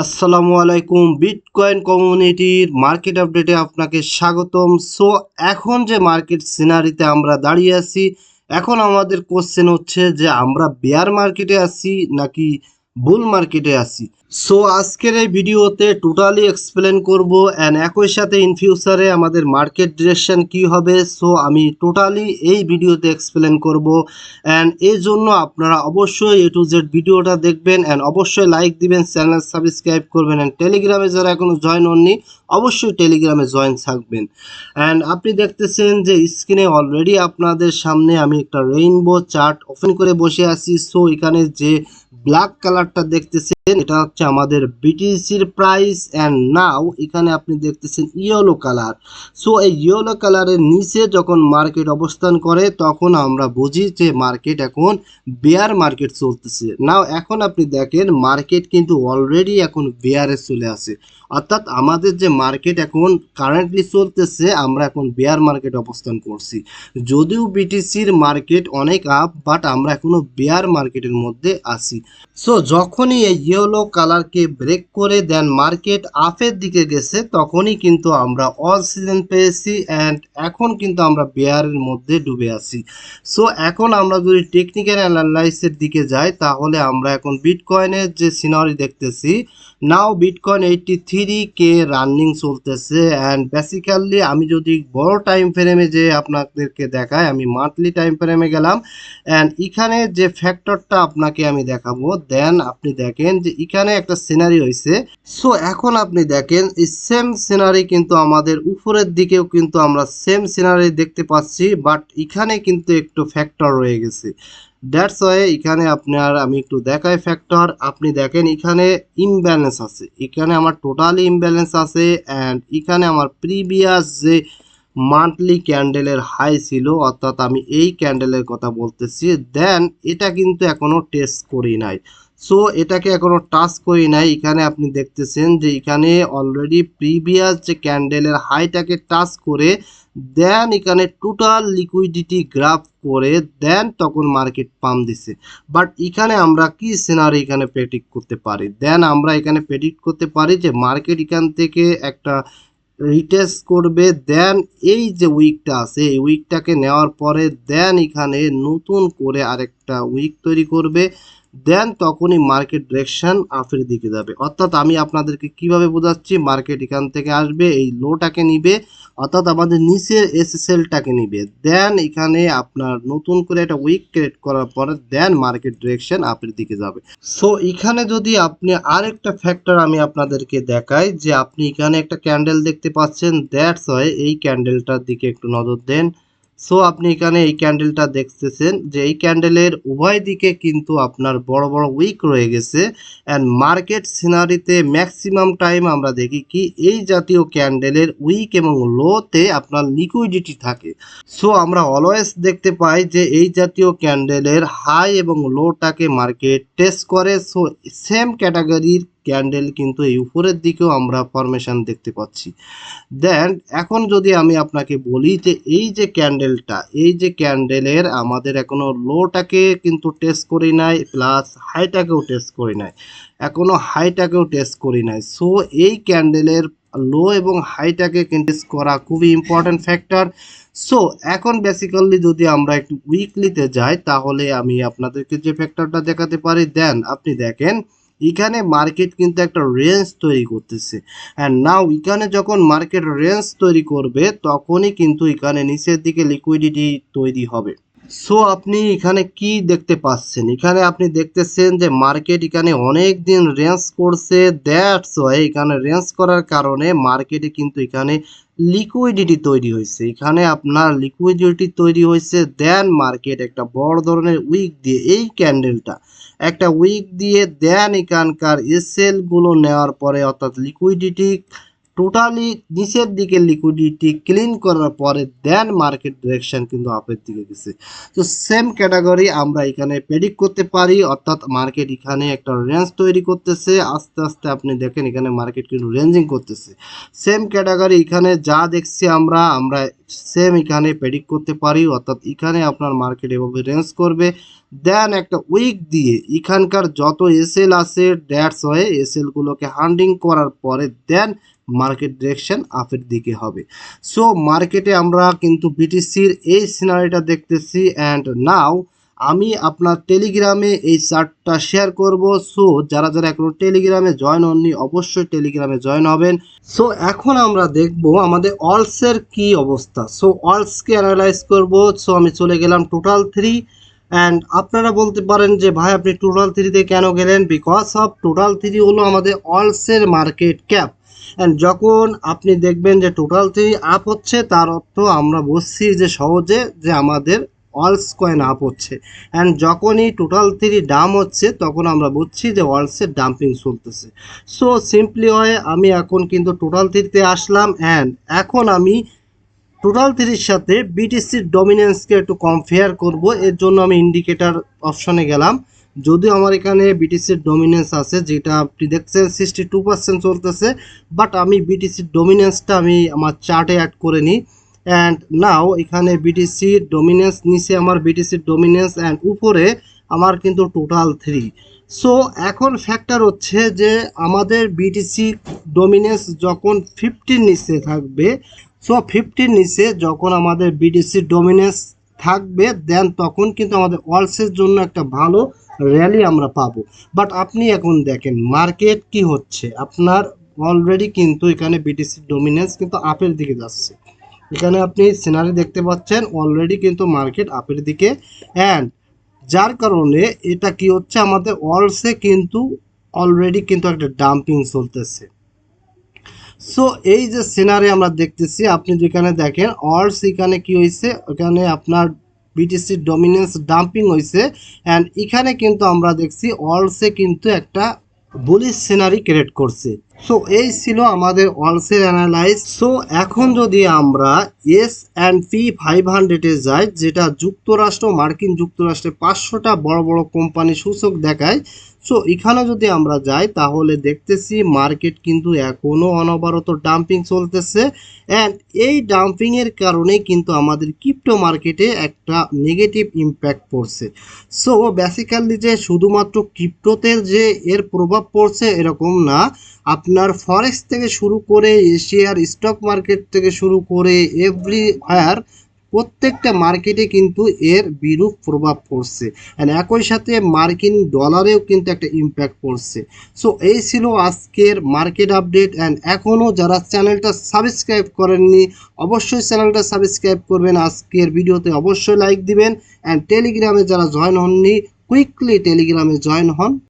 আসসালামু আলাইকুম, বিটকয়েন কমিউনিটির মার্কেট আপডেটে আপনাকে স্বাগতম। সো এখন যে মার্কেট সিনারিতে আমরা দাঁড়িয়ে আছি, এখন আমাদের কোশ্চেন হচ্ছে যে আমরা বেয়ার মার্কেটে আছি নাকি বুল মার্কেটে আছি। সো আজকের এই ভিডিওতে টোটালি এক্সপ্লেন করব অ্যান্ড একই সাথে ইন ফিউচারে আমাদের মার্কেট ডিরেকশন কি হবে। সো আমি টোটালি এই ভিডিওতে এক্সপ্লেন করব অ্যান্ড এই জন্য আপনারা অবশ্যই এ টু জেড ভিডিওটা দেখবেন অ্যান্ড অবশ্যই লাইক দিবেন, চ্যানেল সাবস্ক্রাইব করবেন অ্যান্ড টেলিগ্রামে যারা এখনো জয়েন হননি অবশ্যই টেলিগ্রামে জয়েন থাকবেন। অ্যান্ড আপনি দেখতেছেন যে স্ক্রিনে অলরেডি আপনাদের সামনে আমি একটা রেইনবো চার্ট ওপেন করে বসে আছি। সো এখানে যে ব্ল্যাক কালারটা দেখতেছেন এটা হচ্ছে আমাদের বিটিসির প্রাইস অ্যান্ড নাও এখানে আপনি দেখতেছেন ইয়েলো কালার। সো এই ইয়েলো কালারের নিচে যখন মার্কেট অবস্থান করে তখন আমরা বুঝি যে মার্কেট এখন বেয়ার মার্কেট চলতেছে। নাও এখন আপনি দেখেন মার্কেট কিন্তু অলরেডি এখন বেয়ারে চলে আসে, অর্থাৎ আমাদের যে মার্কেট এখন কারেন্টলি চলতেছে আমরা এখন বেয়ার মার্কেট অবস্থান করছি। যদিও বিটিসির মার্কেট অনেক আপ, বাট আমরা এখনো বেয়ার মার্কেটের মধ্যে আছি। সো যখনই এই ইয়েলো কালারকে ব্রেক করে দেন মার্কেট আপের দিকে গেছে তখনই কিন্তু আমরা অল সিজন পেয়েছি অ্যান্ড এখন কিন্তু আমরা বেয়ারের মধ্যে ডুবে আছি। সো এখন আমরা যদি টেকনিক্যাল অ্যানালাইসিসের দিকে যাই তাহলে আমরা এখন বিটকয়েনের যে সিনারি দেখতেছি, নাও বিটকয়েন 83K রানিং চলতেছে অ্যান্ড বেসিক্যালি আমি যদি বড় টাইম ফ্রেমে যে আপনাদেরকে দেখাই, আমি মান্থলি টাইম ফ্রেমে গেলাম অ্যান্ড এখানে যে ফ্যাক্টরটা আপনাকে আমি দেখাবো, দেন আপনি দেখেন যে এখানে একটা সিনারি হয়েছে। সো এখন আপনি দেখেন এই সেম সিনারি কিন্তু আমাদের উপরের দিকেও কিন্তু আমরা সেম সিনারি দেখতে পাচ্ছি, বাট এখানে কিন্তু একটু ফ্যাক্টর রয়ে গেছে। দ্যাটস ওয়াই এখানে আপনার আমি একটু দেখাই ফ্যাক্টর। আপনি দেখেন এখানে ইমব্যালেন্স আছে, এখানে আমার টোটালি ইমব্যালেন্স আছে অ্যান্ড এখানে আমার প্রিভিয়াস যে মান্থলি ক্যান্ডেলের হাই ছিল, অর্থাৎ আমি এই ক্যান্ডেলের কথা বলতেছি, দেন এটা কিন্তু এখনো টেস্ট করি নাই। সো এটাকে এখনো টাচ করি নাই। এখানে আপনি দেখতেছেন যে এখানে অলরেডি প্রিভিয়াস যে ক্যান্ডেলের হাইটাকে টাচ করে দেন এখানে টোটাল লিকুইডিটি গ্রাফ করে দেন তখন মার্কেট পাম্প দিছে। বাট এখানে আমরা কি সিনারি এখানে প্রেডিক্ট করতে পারি, দেন আমরা এখানে প্রেডিক্ট করতে পারি যে মার্কেট এখান থেকে একটা রিটেস্ট করবে, দেন এই যে উইকটা আছে এই উইকটাকে নেওয়ার পরে দেন এখানে নতুন করে আরেকটা উইক তৈরি করবে, দেন তখনই মার্কেট ডিরেকশন আপের দিকে যাবে। অর্থাৎ আমি আপনাদেরকে কিভাবে বোঝাচ্ছি, মার্কেট এখান থেকে আসবে এই লোটাকে নিবে, অর্থাৎ আমাদের নিচের এসএসএলটাকে নিবে, দেন এখানে আপনার নতুন করে একটা উইক ক্রিয়েট করার পরে দেন মার্কেট ডিরেকশন আপের দিকে যাবে। সো এখানে যদি আপনি আরেকটা ফ্যাক্টর আমি আপনাদেরকে দেখাই, যে আপনি এখানে একটা ক্যান্ডেল দেখতে পাচ্ছেন, দ্যাটস ওয়াই এই ক্যান্ডেলটার দিকে একটু নজর দেন। সো আপনি এখানে এই ক্যান্ডেলটা দেখতেছেন যে এই ক্যান্ডেলের উভয় দিকে কিন্তু আপনার বড় বড় উইক রয়ে গেছে অ্যান্ড মার্কেট সিনারিতে ম্যাক্সিমাম টাইম আমরা দেখি কি এই জাতীয় ক্যান্ডেলের উইক এবং লোতে আপনার লিকুইডিটি থাকে। সো আমরা অলওয়েজ দেখতে পাই যে এই জাতীয় ক্যান্ডেলের হাই এবং লোটাকে মার্কেট টেস্ট করে। সো সেম ক্যাটাগরির ক্যান্ডেল কিন্তু এই উপরের দিকেও আমরা ফরমেশন দেখতে পাচ্ছি। দেন এখন যদি আমি আপনাকে বলি যে এই যে ক্যান্ডেলটা, এই যে ক্যান্ডেলের আমাদের এখনো লোটাকে কিন্তু টেস্ট করি নাই, প্লাস হাইটাকেও টেস্ট করি নাই, এখনো হাইটাকেও টেস্ট করি নাই। সো এই ক্যান্ডেলের লো এবং হাইটাকে কিন্তু করা খুবই ইম্পর্টেন্ট ফ্যাক্টর। সো এখন বেসিক্যালি যদি আমরা একটু উইকলিতে যাই তাহলে আমি আপনাদেরকে যে ফ্যাক্টরটা দেখাতে পারি, দেন আপনি দেখেন এখানে মার্কেট কিন্তু একটা রেঞ্জ তৈরি করতেছে অ্যান্ড নাও এখানে যখন মার্কেট রেঞ্জ তৈরি করবে তখনই কিন্তু এখানে নিচের দিকে লিকুইডিটি তৈরি হবে। সো আপনি এখানে কি দেখতে পাচ্ছেন, এখানে আপনি দেখতেছেন যে মার্কেট এখানে অনেক দিন রেঞ্জ করছে, দ্যাটস ওয়াই এখানে রেঞ্জ করার কারণে মার্কেটে কিন্তু এখানে লিকুইডিটি তৈরি হয়েছে, এখানে আপনার লিকুইডিটি তৈরি হয়েছে, দেন মার্কেট একটা বড় ধরনের উইক দিয়ে এই ক্যান্ডেলটা একটা উইক দিয়ে দেন এখানকার এসএল গুলো নেওয়ার পরে, অর্থাৎ লিকুইডিটি টোটালি নিচের দিকে লিকুইডিটি ক্লিন করার পরে দেন মার্কেট ডিরেকশন কিন্তু আপের দিকে গেছে। তো সেম ক্যাটাগরি আমরা এখানে প্রেডিক্ট করতে পারি, অর্থাৎ মার্কেট এখানে একটা রেঞ্জ তৈরি করতেছে, আস্তে আস্তে আপনি দেখেন এখানে মার্কেট কিন্তু রেঞ্জিং করতেছে। সেম ক্যাটাগরি এখানে যা দেখছি আমরা আমরা সেম এখানে প্রেডিক্ট করতে পারি, অর্থাৎ এখানে আপনার মার্কেট এভাবে রেঞ্জ করবে, দেন একটা উইক দিয়ে এখানকার যত এসএল আছে দ্যাটস ওয়ে এসএলগুলোকে হান্ডিং করার পরে দেন মার্কেট ডিরেকশন আপের দিকে হবে। সো মার্কেটে আমরা কিন্তু বিটিসির এই সিনারিটা দেখতেছি অ্যান্ড নাও আমি আপনার টেলিগ্রামে এই চার্টটা শেয়ার করব। সো যারা যারা এখনো টেলিগ্রামে জয়েন হননি অবশ্যই টেলিগ্রামে জয়েন হবেন। সো এখন আমরা দেখব আমাদের অলসের কি অবস্থা। সো অলসকে অ্যানালাইজ করব। সো আমি চলে গেলাম টোটাল থ্রি অ্যান্ড আপনারা বলতে পারেন যে ভাই আপনি টোটাল থ্রিতে কেন গেলেন, বিকজ অফ টোটাল থ্রি হলো আমাদের অলসের মার্কেট ক্যাপ অ্যান্ড যখন আপনি দেখবেন যে টোটাল থ্রি আপ হচ্ছে তার অর্থ আমরা বুঝছি যে সহজে যে আমাদের অলস কয়েন আপ হচ্ছে অ্যান্ড যখনই টোটাল থ্রি ডাম হচ্ছে তখন আমরা বুঝছি যে অলসের ডাম্পিং চলতেছে। সো সিম্পলি হয় আমি এখন কিন্তু টোটাল থ্রিতে আসলাম অ্যান্ড এখন আমি টোটাল থ্রির সাথে বিটিসির ডমিনেন্সকে একটু কম্পেয়ার করব। এর জন্য আমি ইন্ডিকেটার অপশনে গেলাম। যদিও আমার এখানে বিটিসির ডমিনেন্স আছে যেটা আপনি দেখছেন 62% চলতেছে, বাট আমি বিটিসির ডমিনেন্সটা আমি আমার চার্টে অ্যাড করে নিই অ্যান্ড নাও এখানে বিটিসির ডমিনেন্স নিচে আমার বিটিসির ডমিনেন্স অ্যান্ড উপরে আমার কিন্তু টোটাল থ্রি। সো এখন ফ্যাক্টর হচ্ছে যে আমাদের বিটিসি ডমিনেন্স যখন 50 নিচে থাকবে, সো 50 নিচে যখন আমাদের বিটিসি ডমিনেন্স থাকবে দেন তখন কিন্তু আমাদের অলসের জন্য একটা ভালো র্যালি আমরা পাবো। বাট আপনি এখন দেখেন মার্কেট কি হচ্ছে, আপনার অলরেডি কিন্তু এখানে বিটিসি ডমিনেন্স কিন্তু আপের দিকে যাচ্ছে। এখানে আপনি সিনারি দেখতে পাচ্ছেন অলরেডি কিন্তু মার্কেট আপের দিকে অ্যান্ড যার কারণে এটা কি হচ্ছে আমাদের অলসে কিন্তু অলরেডি কিন্তু একটা ডাম্পিং চলতেছে। সো এই যে সিনারি আমরা দেখতেছি আপনি যেখানে দেখেন অলস এখানে কি হয়েছে, এখানে আপনার বিটিসি ডমিনেন্স ডাম্পিং হয়েছে অ্যান্ড এখানে কিন্তু আমরা দেখছি অলসে কিন্তু একটা বুলিশ সিনারি ক্রিয়েট করছে। সো এই ছিল আমাদের অলসের অ্যানালাইজ। সো এখন যদি আমরা S&P 500-এ যাই, যেটা মার্কিন যুক্তরাষ্ট্রে 500টা বড় বড় কোম্পানি সূচক দেখায়, সো এখানে যদি আমরা যাই তাহলে দেখতেছি মার্কেট কিন্তু এখনও অনবরত ডাম্পিং চলতেছে অ্যান্ড এই ডাম্পিংয়ের কারণে কিন্তু আমাদের ক্রিপ্টো মার্কেটে একটা নেগেটিভ ইম্প্যাক্ট পড়ছে। সো বেসিক্যালি যে শুধুমাত্র ক্রিপ্টোতে যে এর প্রভাব পড়ছে এরকম না, আপনার ফরেক্স থেকে শুরু করে এশিয়ার স্টক মার্কেট থেকে শুরু করে এভরিওয়্যার প্রত্যেকটা মার্কেটে কিন্তু এর বিরূপ প্রভাব পড়ছে অ্যান্ড একই সাথে মার্কিন ডলারেও কিন্তু একটা ইম্প্যাক্ট পড়ছে। সো এই ছিল আজকের মার্কেট আপডেট অ্যান্ড এখনও যারা চ্যানেলটা সাবস্ক্রাইব করেননি অবশ্যই চ্যানেলটা সাবস্ক্রাইব করবেন, আজকের ভিডিওতে অবশ্যই লাইক দিবেন অ্যান্ড টেলিগ্রামে যারা জয়েন হননি কুইকলি টেলিগ্রামে জয়েন হন।